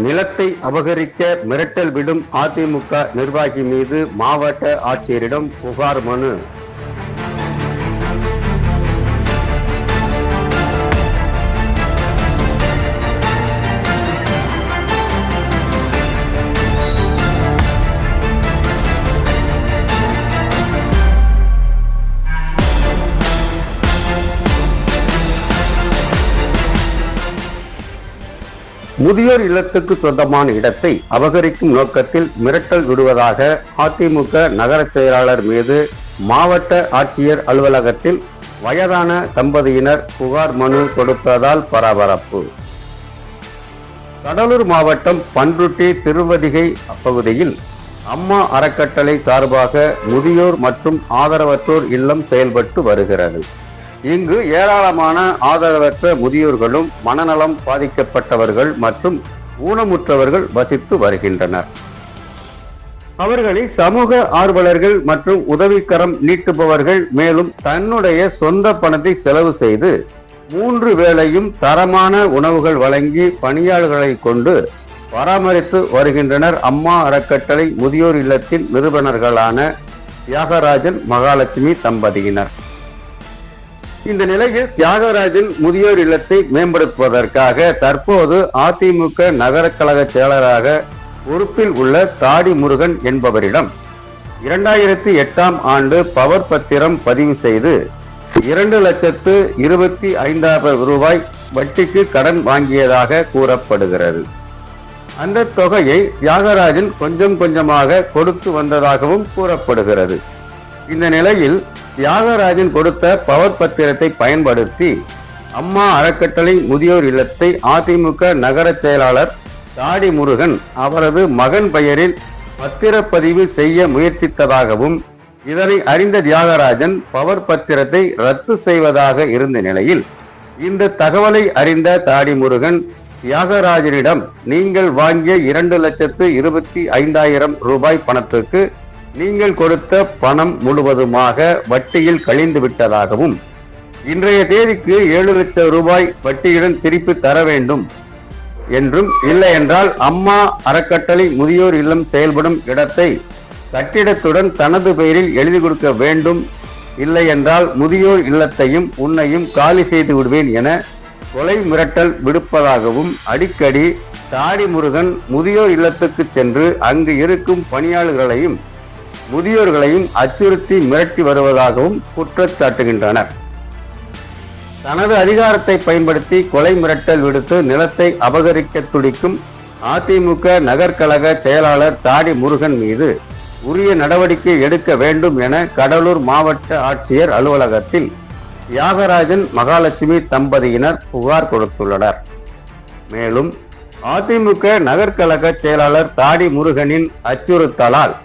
நிலத்தை அபகரிக்க மிரட்டல் விடும் அதிமுக நிர்வாகி மீது மாவட்ட ஆட்சியரிடம் புகார் மனு. முதியோர் இல்லத்துக்கு சொந்தமான இடத்தை அபகரிக்கும் நோக்கத்தில் மிரட்டல் விடுவதாக அதிமுக நகர செயலாளர் மீது மாவட்ட ஆட்சியர் அலுவலகத்தில் வயதான தம்பதியினர் புகார் மனு கொடுத்ததால் பரபரப்பு. கடலூர் மாவட்டம் பண்ருட்டி திருவதிகை பகுதியில் அம்மா அறக்கட்டளை சார்பாக முதியோர் மற்றும் ஆதரவற்றோர் இல்லம் செயல்பட்டு வருகிறது. இங்கு ஏராளமான ஆதரவற்ற முதியோர்களும் மனநலம் பாதிக்கப்பட்டவர்கள் மற்றும் ஊனமுற்றவர்கள் வசித்து வருகின்றனர். அவர்களை சமூக ஆர்வலர்கள் மற்றும் உதவிக்கரம் நீட்டுபவர்கள் மேலும் தன்னுடைய சொந்த பணத்தை செலவு செய்து 3 வேளையும் தரமான உணவுகள் வழங்கி பணியாளர்களை கொண்டு பராமரித்து வருகின்றனர். அம்மா அறக்கட்டளை முதியோர் இல்லத்தின் நிறுவனர்களான தியாகராஜன் மகாலட்சுமி தம்பதியினர். இந்த நிலையில் தியாகராஜன் முதியோர் இல்லத்தை மேம்படுத்துவதற்காக தற்போது அதிமுக நகர கழக செயலராக பொறுப்பில் உள்ள தாடி முருகன் என்பவரிடம் 2008ஆம் ஆண்டு பவர் பத்திரம் பதிவு செய்து 2,25,000 ரூபாய் வட்டிக்கு கடன் வாங்கியதாக கூறப்படுகிறது. அந்த தொகையை தியாகராஜன் கொஞ்சம் கொஞ்சமாக கொடுத்து வந்ததாகவும் கூறப்படுகிறது. இந்த நிலையில் தியாகராஜன் கொடுத்த பவர் பத்திரத்தை பயன்படுத்தி அம்மா அறக்கட்டளை முதியோர் இல்லத்தை அதிமுக நகர செயலாளர் தாடி முருகன் அவரது மகன் பெயரில் பத்திரப்பதிவு செய்ய முயற்சித்ததாகவும் இதனை அறிந்த தியாகராஜன் பவர் பத்திரத்தை ரத்து செய்வதாக இருந்த நிலையில் இந்த தகவலை அறிந்த தாடி முருகன் தியாகராஜனிடம் நீங்கள் வாங்கிய 2,25,000 ரூபாய் பணத்துக்கு நீங்கள் கொடுத்த பணம் முழுவதுமாக வட்டியில் கழிந்து விட்டதாகவும் இன்றைய தேதிக்கு 7 லட்சம் ரூபாய் வட்டியுடன் திருப்பி தர வேண்டும் என்றும் இல்லை என்றால் அம்மா அறக்கட்டளை முதியோர் இல்லம் செயல்படும் இடத்தை கட்டிடத்துடன் தனது பெயரில் எழுதி கொடுக்க வேண்டும், இல்லை என்றால் முதியோர் இல்லத்தையும் உன்னையும் காலி செய்து விடுவேன் என கொலை மிரட்டல் விடுப்பதாகவும் அடிக்கடி தாடி முருகன் முதியோர் இல்லத்துக்கு சென்று அங்கு இருக்கும் பணியாளர்களையும் முதியோர்களையும் அச்சுறுத்தி மிரட்டி வருவதாகவும் குற்றச்சாட்டுகின்றனர். தனது அதிகாரத்தை பயன்படுத்தி கொலை மிரட்டல் விடுத்து நிலத்தை அபகரிக்க துடிக்கும் அதிமுக நகர்கழக செயலாளர் தாடி முருகன் மீது உரிய நடவடிக்கை எடுக்க வேண்டும் என கடலூர் மாவட்ட ஆட்சியர் அலுவலகத்தில் தியாகராஜன் மகாலட்சுமி தம்பதியினர் புகார் கொடுத்துள்ளனர். மேலும் அதிமுக நகர்கழக செயலாளர் தாடி முருகனின் அச்சுறுத்தலால்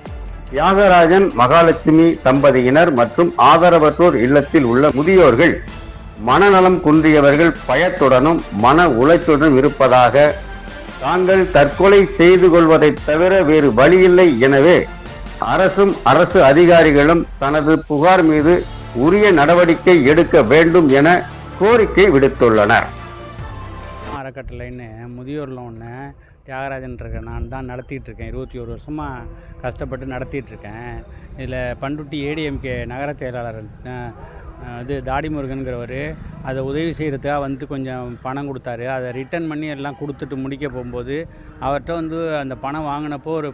தியாகராஜன் மகாலட்சுமி தம்பதியினர் மற்றும் ஆதரவற்றோர் இல்லத்தில் உள்ள முதியோர்கள் மனநலம் குன்றியவர்கள் பயத்துடனும் மன உளைச்சுடனும் இருப்பதாக, தாங்கள் தற்கொலை செய்து கொள்வதை தவிர வேறு வழியில்லை, எனவே அரசும் அரசு அதிகாரிகளும் தனது புகார் மீது உரிய நடவடிக்கை எடுக்க வேண்டும் என கோரிக்கை விடுத்துள்ளனர். அறக்கட்டளைன்னு முதியோர் லோன்னு தியாகராஜன் நான் தான் நடத்திட்டு இருக்கேன். 21 வருஷமாக கஷ்டப்பட்டு நடத்திட்டு இருக்கேன். இதில் பண்ருட்டி ஏடிஎம்கே நகர செயலாளர் இது தாடி முருகன்கிறவர் அதை உதவி செய்கிறதுக்காக வந்து கொஞ்சம் பணம் கொடுத்தாரு. அதை ரிட்டர்ன் பண்ணி எல்லாம் கொடுத்துட்டு முடிக்க போகும்போது அவர்கிட்ட அந்த பணம் வாங்கினப்போ ஒரு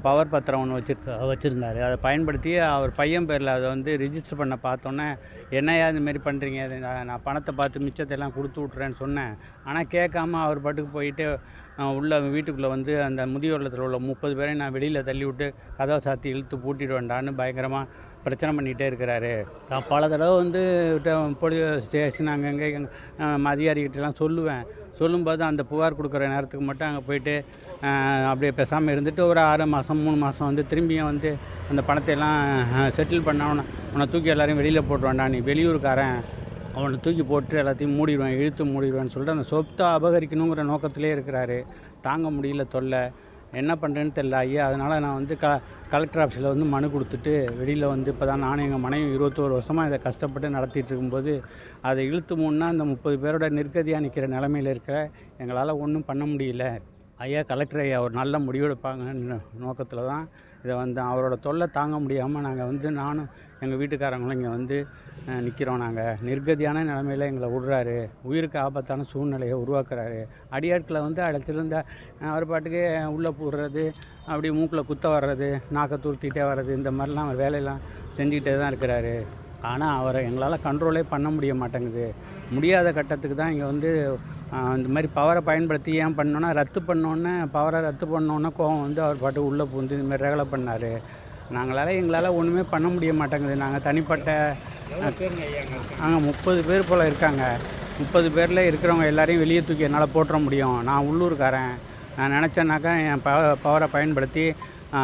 பவர் பத்திரம் ஒன்று வச்சுருந்தார். அதை பயன்படுத்தி அவர் பையன் பேரில் அதை ரிஜிஸ்டர் பண்ண பார்த்தோன்னே, என்னையா இதுமாரி பண்ணுறீங்க, நான் பணத்தை பார்த்து மிச்சத்தை எல்லாம் கொடுத்து விட்றேன்னு சொன்னேன். ஆனால் கேட்காம அவர் பாட்டுக்கு போயிட்டு உள்ள வீட்டுக்குள்ளே அந்த முதியோர் இல்லத்தில் உள்ள 30 பேரை நான் வெளியில் தள்ளி விட்டு கதவை சாத்தி இழுத்து பூட்டிட்டு வேண்டான்னு பயங்கரமாக பிரச்சனை பண்ணிகிட்டே இருக்கிறாரு. பல தடவை போலீஸ் ஸ்டேஷன் அங்கங்கே அதிகாரிகிட்டலாம் சொல்லும்போது அந்த புகார் கொடுக்குற நேரத்துக்கு மட்டும் அங்கே போயிட்டு அப்படியே பேசாமல் இருந்துட்டு ஒரு 6 மாதம் 3 மாதம் திரும்பியும் அந்த பணத்தையெல்லாம் செட்டில் பண்ண உன்னை தூக்கி எல்லாரையும் வெளியில் போட்டு வேண்டாம், நீ வெளியூருக்காரன், அவனை தூக்கி போட்டு எல்லாத்தையும் மூடிடுவேன், இழுத்து மூடிடுவேன்னு சொல்லிட்டு அந்த சொத்தை அபகரிக்கணுங்கிற நோக்கத்திலே இருக்கிறாரு. தாங்க முடியல தொல்லை, என்ன பண்ணுறேன்னு தெரியல ஐயா. அதனால் நான் கலெக்டர் ஆஃபீஸில் மனு கொடுத்துட்டு வெளியில் இப்போ தான் நானும் எங்கள் மனைவி 21 வருஷமாக இதை கஷ்டப்பட்டு நடத்திட்டு இருக்கும்போது அதை இழுத்து மூணுன்னா அந்த 30 பேரோட நிர்கதியாக நிற்கிற நிலமையில் இருக்கிற எங்களால் ஒன்றும் பண்ண முடியல. ஐயா கலெக்டர் ஐயா ஒரு நல்ல முடிவெடுப்பாங்கன்னு நோக்கத்தில் தான் இதை வந்து அவரோட தொல்லை தாங்க முடியாமல் நாங்கள் வந்து நானும் எங்கள் வீட்டுக்காரங்களும் இங்கே வந்து நிற்கிறோம். நாங்கள் நிர்கதியான நிலமையில் எங்களை விடுறாரு, உயிருக்கு ஆபத்தான சூழ்நிலையை உருவாக்குறாரு. அடியாட்களை வந்து அழைச்சிருந்த அவர் பாட்டுக்கு உள்ளே போடுறது, அப்படி மூக்கில் குத்த வர்றது, நாக்கை துருத்திட்டே வர்றது, இந்த மாதிரிலாம் அவர் வேலையெல்லாம் செஞ்சுக்கிட்டே தான் இருக்கிறாரு. ஆனால் அவரை எங்களால் கண்ட்ரோலே பண்ண முடிய மாட்டேங்குது. முடியாத கட்டத்துக்கு தான் இங்கே வந்து இந்த மாதிரி பவரை பயன்படுத்தி ஏன் பண்ணோன்னா பவரை ரத்து பண்ணோன்னே கோவம் வந்து அவர் பாட்டு உள்ளே பூந்து இந்த மாதிரி ரகலை பண்ணார். எங்களால் ஒன்றுமே பண்ண முடிய மாட்டேங்குது. நாங்கள் தனிப்பட்ட 30 பேர் போல் இருக்காங்க. 30 பேரில் இருக்கிறவங்க எல்லாரையும் வெளியே தூக்கி என்னால் போட்டுற முடியும். நான் உள்ளூர்காரன். நான் நினச்சேன்னாக்கா என் பவரை பயன்படுத்தி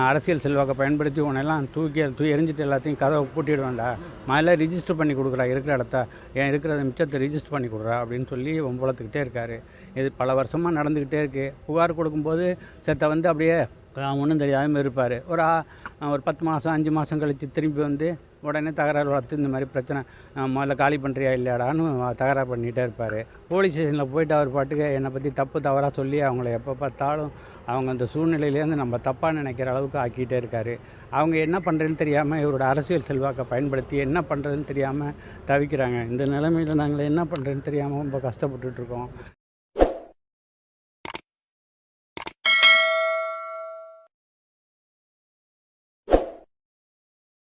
அரசியல் செல்வாக்கை பயன்படுத்தி உன்னெல்லாம் தூக்கி எரிஞ்சிட்டு எல்லாத்தையும் கதவை பூட்டிடுவேன்டா. முதல்ல ரிஜிஸ்டர் பண்ணி கொடுக்குறா, இருக்கிற இடத்த இருக்கிற மிச்சத்தை ரிஜிஸ்டர் பண்ணி கொடுறா அப்படின்னு சொல்லி வம்பளத்துக்கிட்டே இருக்கார். இது பல வருஷமாக நடந்துக்கிட்டே இருக்குது. புகார் கொடுக்கும்போது செத்த வந்து அப்படியே ஒன்றும் தெரியாமல் இருப்பார். ஒரு 10 மாதம் 5 மாதம் கழித்து திரும்பி வந்து உடனே தகராறு வளர்த்து இந்த மாதிரி பிரச்சனை, முதல்ல காலி பண்ணுறியா இல்லையாடான்னு தகராறு பண்ணிகிட்டே இருப்பார். போலீஸ் ஸ்டேஷனில் போயிட்டு அவர் பாட்டுக்கு என்னை பற்றி தவறாக சொல்லி அவங்கள எப்போ பார்த்தாலும் அவங்க அந்த சூழ்நிலையிலேருந்து நம்ம தப்பாக நினைக்கிற அளவுக்கு ஆக்கிட்டே இருக்கார். அவங்க என்ன பண்ணுறதுன்னு தெரியாமல் இவரோட அரசியல் செல்வாக்கை பயன்படுத்தி என்ன பண்ணுறதுன்னு தெரியாமல் தவிக்கிறாங்க. இந்த நிலைமையில் நாங்கள் என்ன பண்ணுறதுன்னு தெரியாமல் ரொம்ப கஷ்டப்பட்டுட்ருக்கோம்.